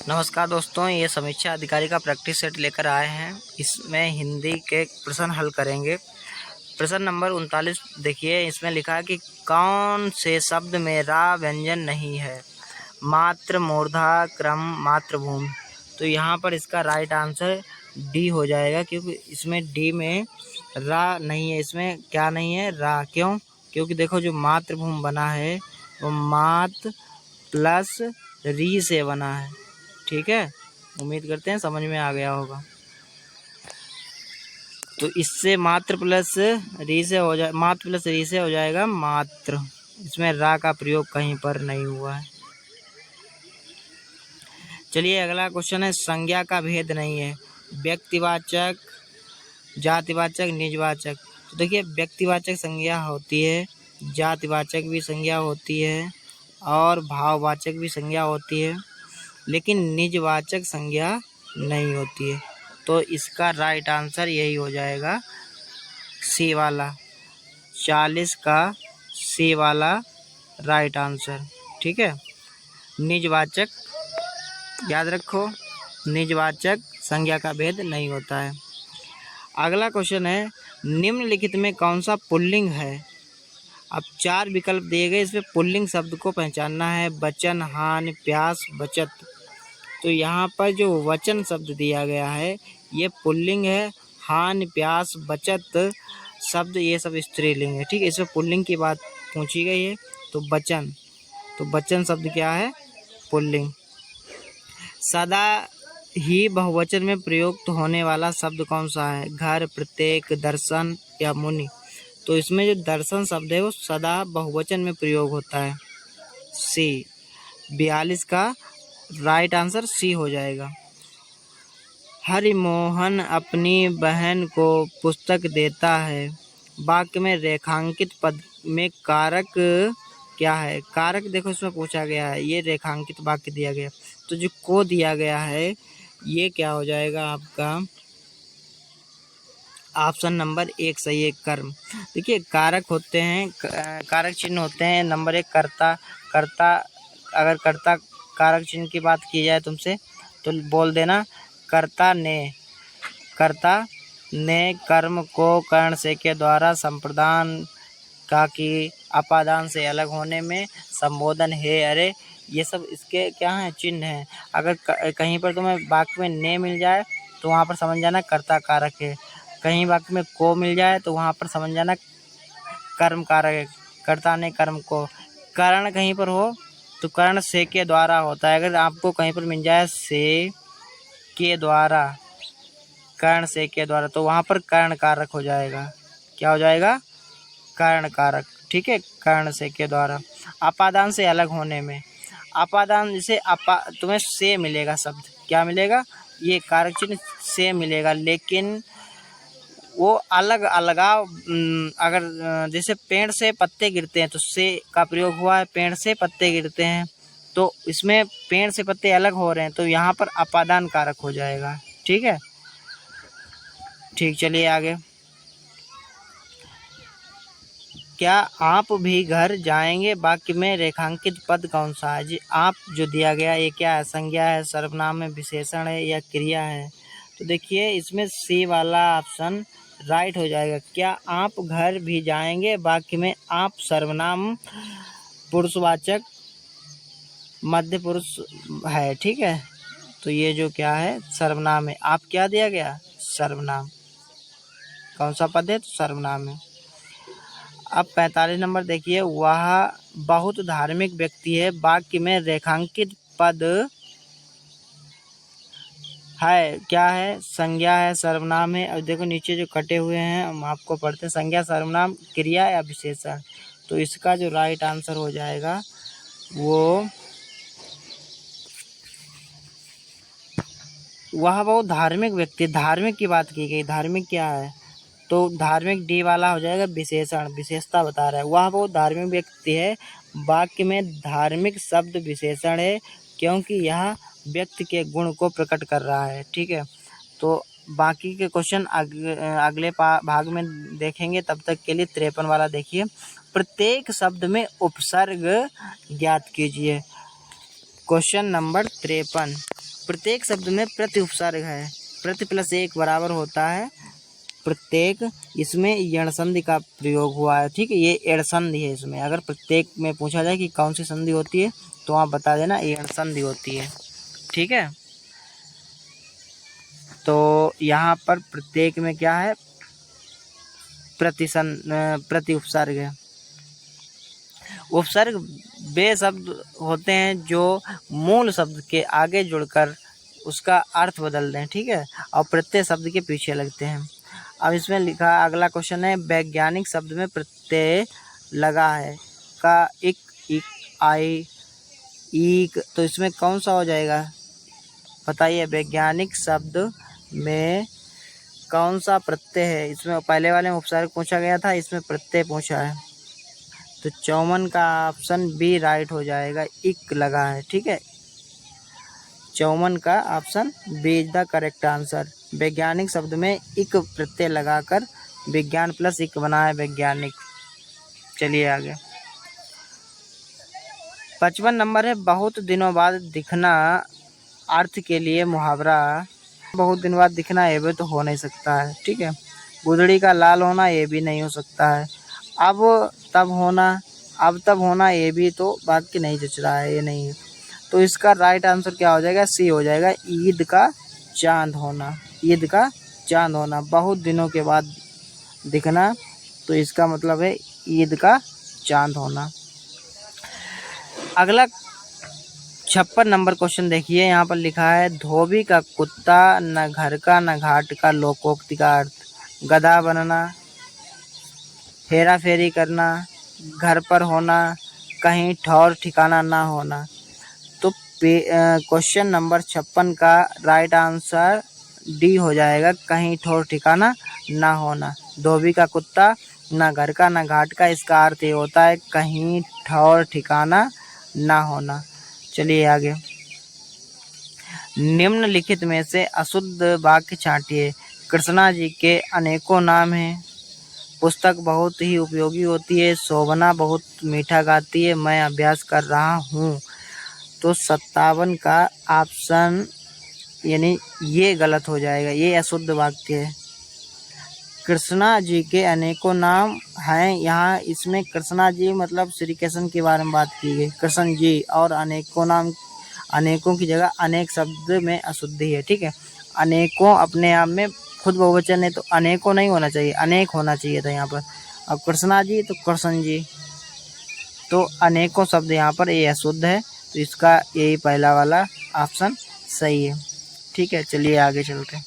नमस्कार दोस्तों, ये समीक्षा अधिकारी का प्रैक्टिस सेट लेकर आए हैं। इसमें हिंदी के प्रश्न हल करेंगे। प्रश्न नंबर 39 देखिए, इसमें लिखा है कि कौन से शब्द में रा व्यंजन नहीं है? मात्र, मूर्धा, क्रम, मातृभूमि। तो यहाँ पर इसका राइट आंसर डी हो जाएगा, क्योंकि इसमें डी में रा नहीं है। इसमें क्या नहीं है? रा। क्यों? क्योंकि देखो जो मातृभूमि बना है वो मात प्लस री से बना है। ठीक है, उम्मीद करते हैं समझ में आ गया होगा। तो इससे मात्र प्लस री से हो जाए, मात्र प्लस री से हो जाएगा मात्र। इसमें रा का प्रयोग कहीं पर नहीं हुआ है। चलिए अगला क्वेश्चन है, संज्ञा का भेद नहीं है। व्यक्तिवाचक, जातिवाचक, निजवाचक। तो देखिए, व्यक्तिवाचक संज्ञा होती है, जातिवाचक भी संज्ञा होती है और भाववाचक भी संज्ञा होती है, लेकिन निजवाचक संज्ञा नहीं होती है। तो इसका राइट आंसर यही हो जाएगा, सी वाला। 40 का सी वाला राइट आंसर। ठीक है, निजवाचक याद रखो, निजवाचक संज्ञा का भेद नहीं होता है। अगला क्वेश्चन है, निम्नलिखित में कौन सा पुल्लिंग है? अब 4 विकल्प दिए गए, इसमें पुल्लिंग शब्द को पहचानना है। वचन, हानि, प्यास, बचत। तो यहाँ पर जो वचन शब्द दिया गया है ये पुल्लिंग है। हानि, प्यास, बचत शब्द ये सब स्त्रीलिंग है। ठीक है, इसमें पुल्लिंग की बात पूछी गई है। तो वचन, तो वचन शब्द क्या है? पुल्लिंग। सदा ही बहुवचन में प्रयुक्त होने वाला शब्द कौन सा है? घर, प्रत्येक, दर्शन या मुनि। तो इसमें जो दर्शन शब्द है वो सदा बहुवचन में प्रयोग होता है। सी। 42 का राइट आंसर सी हो जाएगा। हरिमोहन अपनी बहन को पुस्तक देता है। वाक्य में रेखांकित पद में कारक क्या है? कारक देखो इसमें पूछा गया है, ये रेखांकित वाक्य दिया गया। तो जो को दिया गया है ये क्या हो जाएगा आपका? ऑप्शन नंबर 1 सही है, कर्म। देखिए कारक होते हैं, कारक चिन्ह होते हैं। नंबर 1 कर्ता। कर्ता, अगर कर्ता कारक चिन्ह की बात की जाए तुमसे तो बोल देना कर्ता ने। कर्ता ने कर्म को कर्ण से के द्वारा संप्रदान का कि अपादान से अलग होने में संबोधन है। अरे ये सब इसके क्या हैं? चिन्ह हैं। अगर कहीं पर तुम्हें वाक्य में ने मिल जाए तो वहाँ पर समझ जाना कर्ता कारक है। कहीं वाक्य में को मिल जाए तो वहाँ पर समझ जाना कर्म कारक है। कर्ता ने कर्म को। कर्ण कहीं पर हो तो कर्ण से के द्वारा होता है। अगर आपको कहीं पर मिल जाए से के द्वारा, कर्ण से के द्वारा, तो वहाँ पर कर्ण कारक हो जाएगा। क्या हो जाएगा? कर्ण कारक। ठीक है, कर्ण से के द्वारा। अपादान से अलग होने में, अपादान जैसे तुम्हें से मिलेगा शब्द, क्या मिलेगा? ये कारक चिन्ह से मिलेगा, लेकिन वो अलग अलगाव। अगर जैसे पेड़ से पत्ते गिरते हैं तो से का प्रयोग हुआ है, पेड़ से पत्ते गिरते हैं, तो इसमें पेड़ से पत्ते अलग हो रहे हैं, तो यहाँ पर अपादान कारक हो जाएगा। ठीक है, ठीक, चलिए आगे। क्या आप भी घर जाएंगे? वाक्य में रेखांकित पद कौन सा है? जी आप जो दिया गया ये क्या है? संज्ञा है, सर्वनाम है, विशेषण है या क्रिया है? तो देखिए इसमें सी वाला ऑप्शन राइट हो जाएगा। क्या आप घर भी जाएंगे? वाक्य में आप सर्वनाम, पुरुषवाचक, मध्य पुरुष है। ठीक है, तो ये जो क्या है? सर्वनाम है। आप क्या दिया गया? सर्वनाम। कौन सा पद है? तो सर्वनाम है। अब 45 नंबर देखिए, वह बहुत धार्मिक व्यक्ति है। वाक्य में रेखांकित पद है, क्या है? संज्ञा है, सर्वनाम है। अब देखो नीचे जो कटे हुए हैं हम आपको पढ़ते हैं, संज्ञा, सर्वनाम, क्रिया या विशेषण। तो इसका जो राइट आंसर हो जाएगा वो वह बहुत धार्मिक व्यक्ति। धार्मिक की बात की गई, धार्मिक क्या है? तो धार्मिक डी वाला हो जाएगा विशेषण, विशेषता बता रहा है। वह बहुत धार्मिक व्यक्ति है। वाक्य में धार्मिक शब्द विशेषण है, क्योंकि यह व्यक्ति के गुण को प्रकट कर रहा है। ठीक है, तो बाकी के क्वेश्चन अगले भाग में देखेंगे। तब तक के लिए 53 वाला देखिए, प्रत्येक शब्द में उपसर्ग ज्ञात कीजिए। क्वेश्चन नंबर 53, प्रत्येक शब्द में प्रति उपसर्ग है, प्रति प्लस एक बराबर होता है प्रत्येक, इसमें यण संधि का प्रयोग हुआ है। ठीक है, ये एड़ संधि है इसमें। अगर प्रत्येक में पूछा जाए कि कौन सी संधि होती है तो आप बता देना एड़ संधि होती है। ठीक है, तो यहाँ पर प्रत्येक में क्या है, प्रति उपसर्ग है। उपसर्ग वे शब्द होते हैं जो मूल शब्द के आगे जुड़कर उसका अर्थ बदल दें। ठीक है, और प्रत्यय शब्द के पीछे लगते हैं। अब इसमें लिखा अगला क्वेश्चन है, वैज्ञानिक शब्द में प्रत्यय लगा है का, इक, आई, ईक, तो इसमें कौन सा हो जाएगा बताइए। वैज्ञानिक शब्द में कौन सा प्रत्यय है? इसमें पहले वाले में उपसर्ग पूछा गया था, इसमें प्रत्यय पूछा है, तो 54 का ऑप्शन बी राइट हो जाएगा, इक लगा है। ठीक है, 54 का option B is the correct answer. वैज्ञानिक शब्द में इक प्रत्यय लगाकर विज्ञान प्लस इक बना है वैज्ञानिक। चलिए आगे, 55 नंबर है, बहुत दिनों बाद दिखना अर्थ के लिए मुहावरा। बहुत दिन बाद दिखना ये भी तो हो नहीं सकता है। ठीक है, गुदड़ी का लाल होना ये भी नहीं हो सकता है। अब तब होना, अब तब होना ये भी तो बात की नहीं जच रहा है, ये नहीं है। तो इसका राइट आंसर क्या हो जाएगा, सी हो जाएगा, ईद का चांद होना। ईद का चांद होना, बहुत दिनों के बाद दिखना, तो इसका मतलब है ईद का चांद होना। अगला 56 नंबर क्वेश्चन देखिए, यहाँ पर लिखा है, धोबी का कुत्ता न घर का न घाट का, लोकोक्ति का अर्थ। गधा बनना, फेरा फेरी करना, घर पर होना, कहीं ठौर ठिकाना ना होना। तो क्वेश्चन नंबर 56 का राइट आंसर डी हो जाएगा, कहीं ठौर ठिकाना ना होना। धोबी का कुत्ता ना घर का ना घाट का, इसका अर्थ ये होता है कहीं ठौर ठिकाना ना होना। चलिए आगे, निम्नलिखित में से अशुद्ध वाक्य छांटिए। कृष्णा जी के अनेकों नाम हैं, पुस्तक बहुत ही उपयोगी होती है, शोभना बहुत मीठा गाती है, मैं अभ्यास कर रहा हूँ। तो 57 का ऑप्शन यानी ये गलत हो जाएगा, ये अशुद्ध वाक्य है। कृष्णा जी के अनेकों नाम हैं, यहाँ इसमें कृष्णा जी मतलब श्री कृष्ण के बारे में बात की गई, कृष्ण जी, और अनेकों नाम, अनेकों की जगह अनेक शब्द में अशुद्धि है। ठीक है, अनेकों अपने आप में खुद बहुवचन है, तो अनेकों नहीं होना चाहिए, अनेक होना चाहिए था यहाँ पर। अब कृष्णा जी तो कृष्ण जी, तो अनेकों शब्द यहाँ पर ये अशुद्ध है, तो इसका यही पहला वाला ऑप्शन सही है। ठीक है, चलिए आगे चलते हैं।